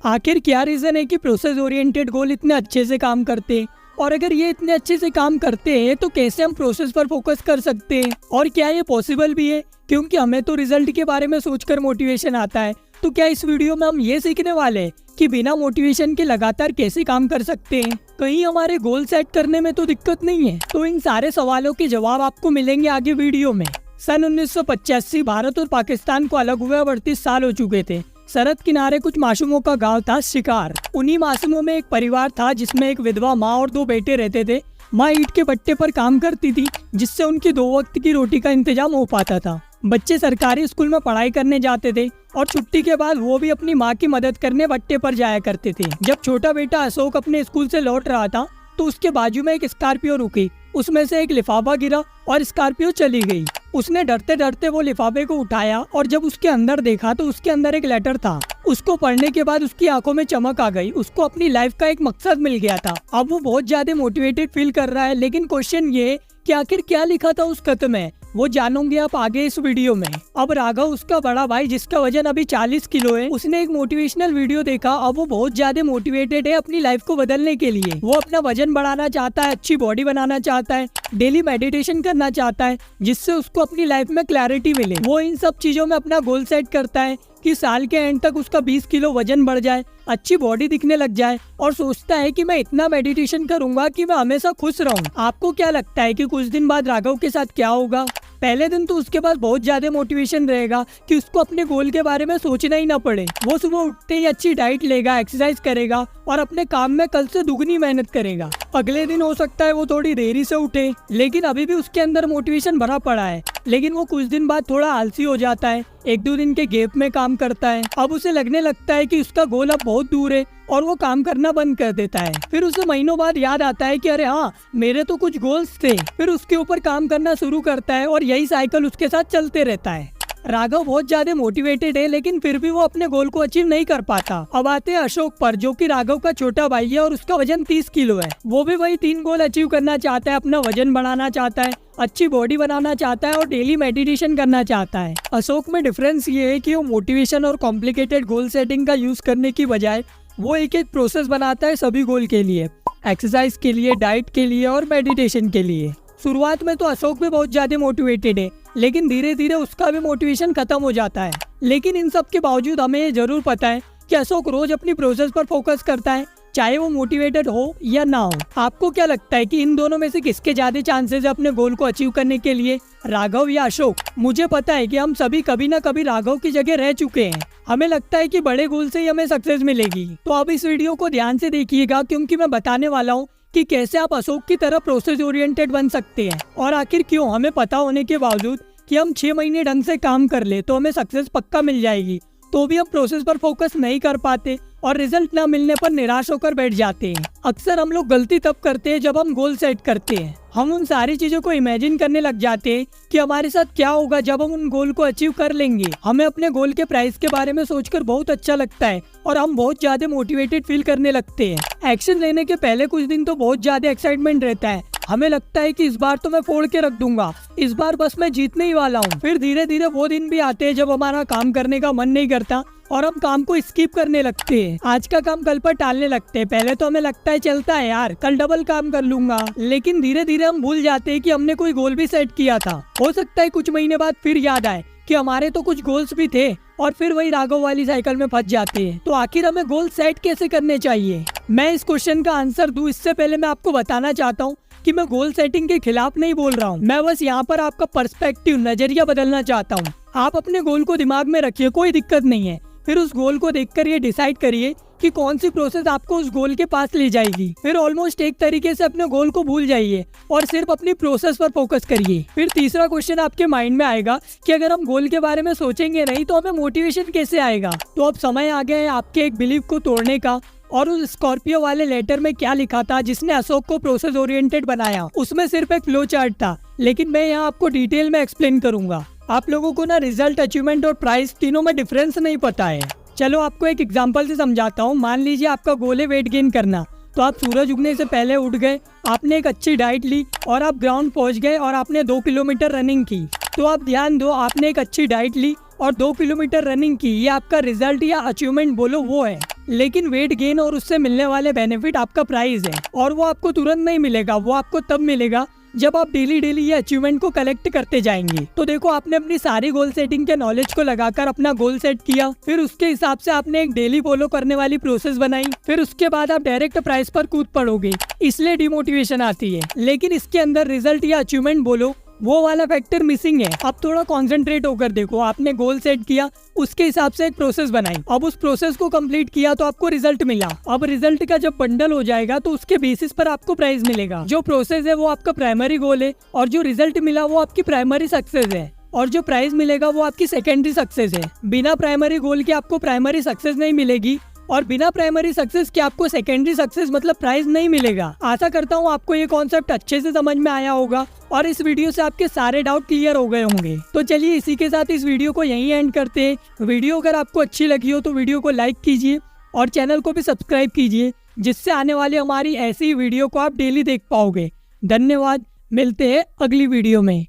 आखिर क्या रीजन है कि प्रोसेस ओरिएंटेड गोल इतने अच्छे से काम करते हैं, और अगर ये इतने अच्छे से काम करते हैं तो कैसे हम प्रोसेस पर फोकस कर सकते हैं, और क्या ये पॉसिबल भी है? क्योंकि हमें तो रिजल्ट के बारे में सोचकर मोटिवेशन आता है, तो क्या इस वीडियो में हम ये सीखने वाले हैं कि बिना मोटिवेशन के लगातार कैसे काम कर सकते हैं? कहीं हमारे गोल सेट करने में तो दिक्कत नहीं है? तो इन सारे सवालों के जवाब आपको मिलेंगे आगे वीडियो में। सन 1985 भारत और पाकिस्तान को अलग हुए 38 साल हो चुके थे। सरहद किनारे कुछ मासूमों का गांव था शिकार। उन्हीं मासूमों में एक परिवार था जिसमें एक विधवा माँ और 2 बेटे रहते थे। माँ ईंट के भट्टे पर काम करती थी, जिससे उनकी 2 वक्त की रोटी का इंतजाम हो पाता था। बच्चे सरकारी स्कूल में पढ़ाई करने जाते थे और छुट्टी के बाद वो भी अपनी माँ की मदद करने भट्टे पर जाया करते थे। जब छोटा बेटा अशोक अपने स्कूल से लौट रहा था तो उसके बाजू में एक स्कॉर्पियो रुकी। उसमें से एक लिफाफा गिरा और स्कॉर्पियो चली गई। उसने डरते डरते वो लिफाफे को उठाया और जब उसके अंदर देखा तो उसके अंदर एक लेटर था। उसको पढ़ने के बाद उसकी आंखों में चमक आ गई। उसको अपनी लाइफ का एक मकसद मिल गया था। अब वो बहुत ज्यादा मोटिवेटेड फील कर रहा है। लेकिन क्वेश्चन ये कि आखिर क्या लिखा था उस खत में, वो जानोगे आप आगे इस वीडियो में। अब राघव, उसका बड़ा भाई जिसका वजन अभी 40 किलो है, उसने एक मोटिवेशनल वीडियो देखा। अब वो बहुत ज्यादा मोटिवेटेड है अपनी लाइफ को बदलने के लिए। वो अपना वजन बढ़ाना चाहता है, अच्छी बॉडी बनाना चाहता है, डेली मेडिटेशन करना चाहता है, जिससे उसको अपनी लाइफ में क्लैरिटी मिले। वो इन सब चीजों में अपना गोल सेट करता है कि साल के एंड तक उसका 20 किलो वजन बढ़ जाए, अच्छी बॉडी दिखने लग जाए, और सोचता है कि मैं इतना मेडिटेशन करूंगा कि मैं हमेशा खुश रहूं। आपको क्या लगता है कि कुछ दिन बाद राघव के साथ क्या होगा? पहले दिन तो उसके पास बहुत ज्यादा मोटिवेशन रहेगा कि उसको अपने गोल के बारे में सोचना ही ना पड़े। वो सुबह उठते ही अच्छी डाइट लेगा, एक्सरसाइज करेगा और अपने काम में कल से दुगनी मेहनत करेगा। अगले दिन हो सकता है वो थोड़ी देरी से उठे, लेकिन अभी भी उसके अंदर मोटिवेशन भरा पड़ा है। लेकिन वो कुछ दिन बाद थोड़ा आलसी हो जाता है, 1-2 दिन के गैप में काम करता है। अब उसे लगने लगता है कि उसका गोल अब बहुत दूर है और वो काम करना बंद कर देता है। फिर उसे महीनों बाद याद आता है कि अरे हाँ, मेरे तो कुछ गोल्स थे। फिर उसके ऊपर काम करना शुरू करता है और यही साइकिल उसके साथ चलते रहता है। राघव बहुत ज्यादा मोटिवेटेड है, लेकिन फिर भी वो अपने गोल को अचीव नहीं कर पाता। अब आते हैं अशोक पर, जो कि राघव का छोटा भाई है और उसका वजन 30 किलो है। वो भी वही 3 गोल अचीव करना चाहता है। अपना वजन बढ़ाना चाहता है, अच्छी बॉडी बनाना चाहता है और डेली मेडिटेशन करना चाहता है। अशोक में डिफरेंस ये है कि वो मोटिवेशन और कॉम्प्लिकेटेड गोल सेटिंग का यूज करने की बजाय वो एक प्रोसेस बनाता है सभी गोल के लिए, एक्सरसाइज के लिए, डाइट के लिए और मेडिटेशन के लिए। शुरुआत में तो अशोक भी बहुत ज्यादा मोटिवेटेड है, लेकिन धीरे धीरे उसका भी मोटिवेशन खत्म हो जाता है। लेकिन इन सब के बावजूद हमें ये जरूर पता है कि अशोक रोज अपनी प्रोसेस पर फोकस करता है, चाहे वो मोटिवेटेड हो या ना हो। आपको क्या लगता है कि इन दोनों में से किसके ज्यादा चांसेस है अपने गोल को अचीव करने के लिए, राघव या अशोक? मुझे पता है कि हम सभी कभी ना कभी राघव की जगह रह चुके हैं। हमें लगता है कि बड़े गोल से ही हमें सक्सेस मिलेगी। तो अब इस वीडियो को ध्यान से देखिएगा, क्योंकि मैं बताने वाला हूँ कि कैसे आप अशोक की तरह प्रोसेस ओरिएंटेड बन सकते हैं। और आखिर क्यों हमें पता होने के बावजूद कि हम 6 महीने ढंग से काम कर ले तो हमें सक्सेस पक्का मिल जाएगी, तो भी हम प्रोसेस पर फोकस नहीं कर पाते और रिजल्ट ना मिलने पर निराश होकर बैठ जाते हैं। अक्सर हम लोग गलती तब करते हैं जब हम गोल सेट करते हैं। हम उन सारी चीजों को इमेजिन करने लग जाते हैं कि हमारे साथ क्या होगा जब हम उन गोल को अचीव कर लेंगे। हमें अपने गोल के प्राइस के बारे में सोचकर बहुत अच्छा लगता है और हम बहुत ज्यादा मोटिवेटेड फील करने लगते हैं। एक्शन लेने के पहले कुछ दिन तो बहुत ज्यादा एक्साइटमेंट रहता है। हमें लगता है कि इस बार तो मैं फोड़ के रख दूंगा, इस बार बस मैं जीतने ही वाला हूँ। फिर धीरे धीरे वो दिन भी आते हैं जब हमारा काम करने का मन नहीं करता और हम काम को स्किप करने लगते हैं। आज का काम कल पर टालने लगते हैं। पहले तो हमें लगता है चलता है यार, कल डबल काम कर लूंगा, लेकिन धीरे धीरे हम भूल जाते हैं कि हमने कोई गोल भी सेट किया था। हो सकता है कुछ महीने बाद फिर याद आए कि हमारे तो कुछ गोल्स भी थे और फिर वही राघव वाली साइकिल में फंस जाते हैं। तो आखिर हमें गोल सेट कैसे करने चाहिए? मैं इस क्वेश्चन का आंसर दूं इससे पहले मैं आपको बताना चाहता हूँ कि मैं गोल सेटिंग के खिलाफ नहीं बोल रहा हूँ। मैं बस यहाँ पर आपका पर्सपेक्टिव, नजरिया बदलना चाहता हूँ। आप अपने गोल को दिमाग में रखिए, कोई दिक्कत नहीं है। फिर उस गोल को देखकर ये डिसाइड करिए कि कौन सी प्रोसेस आपको उस गोल के पास ले जाएगी। फिर ऑलमोस्ट एक तरीके से अपने गोल को भूल जाइए और सिर्फ अपनी प्रोसेस पर फोकस करिए। फिर तीसरा क्वेश्चन आपके माइंड में आएगा कि अगर हम गोल के बारे में सोचेंगे नहीं तो हमें मोटिवेशन कैसे आएगा? तो अब समय आ गया है आपके एक बिलीफ को तोड़ने का। और उस स्कॉर्पियो वाले लेटर में क्या लिखा था जिसने अशोक को प्रोसेस ओरिएंटेड बनाया? उसमें सिर्फ एक फ्लो चार्ट था, लेकिन मैं यहाँ आपको डिटेल में एक्सप्लेन करूंगा। आप लोगों को ना रिजल्ट, अचीवमेंट और प्राइस तीनों में डिफरेंस नहीं पता है। चलो आपको एक एग्जांपल से समझाता हूँ। मान लीजिए आपका गोल है वेट गेन करना, तो आप सूरज उगने से पहले उठ गए, आपने एक अच्छी डाइट ली और आप ग्राउंड पहुंच गए और आपने 2 किलोमीटर रनिंग की। तो आप ध्यान दो, आपने एक अच्छी डाइट ली और 2 किलोमीटर रनिंग की, ये आपका रिजल्ट या अचीवमेंट बोलो वो है। लेकिन वेट गेन और उससे मिलने वाले बेनिफिट आपका प्राइस है, और वो आपको तुरंत नहीं मिलेगा, वो आपको तब मिलेगा जब आप डेली ये अचीवमेंट को कलेक्ट करते जाएंगे। तो देखो, आपने अपनी सारी गोल सेटिंग के नॉलेज को लगाकर अपना गोल सेट किया, फिर उसके हिसाब से आपने एक डेली फॉलो करने वाली प्रोसेस बनाई, फिर उसके बाद आप डायरेक्ट प्राइस पर कूद पड़ोगे, इसलिए डिमोटिवेशन आती है। लेकिन इसके अंदर रिजल्ट या अचीवमेंट बोलो, वो वाला फैक्टर मिसिंग है। अब थोड़ा कॉन्सेंट्रेट होकर देखो, आपने गोल सेट किया, उसके हिसाब से एक प्रोसेस बनाई, अब उस प्रोसेस को कंप्लीट किया तो आपको रिजल्ट मिला। अब रिजल्ट का जब बंडल हो जाएगा तो उसके बेसिस पर आपको प्राइस मिलेगा। जो प्रोसेस है वो आपका प्राइमरी गोल है, और जो रिजल्ट मिला वो आपकी प्राइमरी सक्सेस है, और जो प्राइस मिलेगा वो आपकी सेकेंडरी सक्सेस है। बिना प्राइमरी गोल के आपको प्राइमरी सक्सेस नहीं मिलेगी, और बिना प्राइमरी सक्सेस के आपको सेकेंडरी सक्सेस मतलब प्राइज नहीं मिलेगा। आशा करता हूँ आपको ये कॉन्सेप्ट अच्छे से समझ में आया होगा और इस वीडियो से आपके सारे डाउट क्लियर हो गए होंगे। तो चलिए इसी के साथ इस वीडियो को यहीं एंड करते हैं। वीडियो अगर आपको अच्छी लगी हो तो वीडियो को लाइक कीजिए और चैनल को भी सब्सक्राइब कीजिए, जिससे आने वाली हमारी ऐसी वीडियो को आप डेली देख पाओगे। धन्यवाद, मिलते हैं अगली वीडियो में।